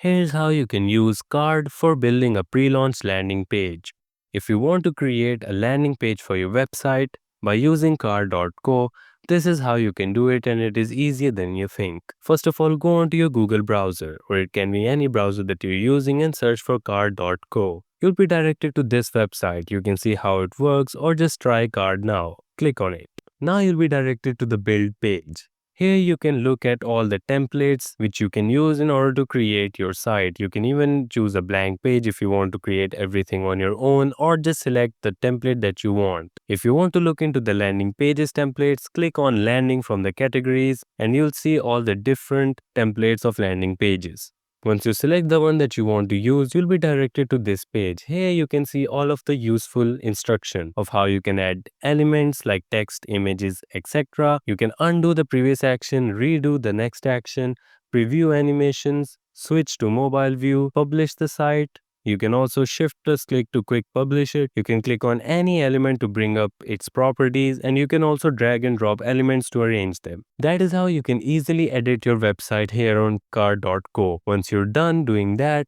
Here's how you can use CARRD for building a pre-launch landing page. If you want to create a landing page for your website by using CARRD.co, this is how you can do it, and it is easier than you think. First of all, go onto your Google browser, or it can be any browser that you're using, and search for CARRD.co. You'll be directed to this website. You can see how it works, or just try CARRD now. Click on it. Now you'll be directed to the build page. Here you can look at all the templates which you can use in order to create your site. You can even choose a blank page if you want to create everything on your own, or just select the template that you want. If you want to look into the landing pages templates, click on landing from the categories and you'll see all the different templates of landing pages. Once you select the one that you want to use, you'll be directed to this page. Here you can see all of the useful instruction of how you can add elements like text, images, etc. You can undo the previous action, redo the next action, preview animations, switch to mobile view, publish the site. You can also shift plus click to quick publish it. You can click on any element to bring up its properties, and you can also drag and drop elements to arrange them. That is how you can easily edit your website here on CARRD.co. Once you're done doing that,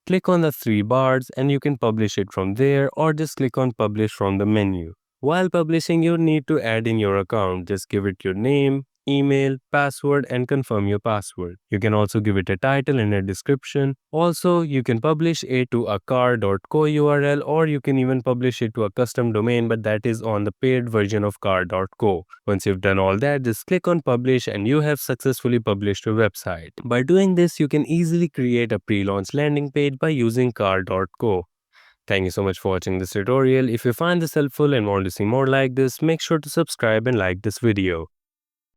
click on the three bars and you can publish it from there, or just click on publish from the menu. While publishing, you need to add in your account. Just give it your name, email, password, and confirm your password. You can also give it a title and a description. Also, you can publish it to a CARRD.co URL, or you can even publish it to a custom domain, but that is on the paid version of CARRD.co. Once you've done all that, just click on publish and you have successfully published your website. By doing this, you can easily create a pre-launch landing page by using CARRD.co. Thank you so much for watching this tutorial. If you find this helpful and want to see more like this, make sure to subscribe and like this video.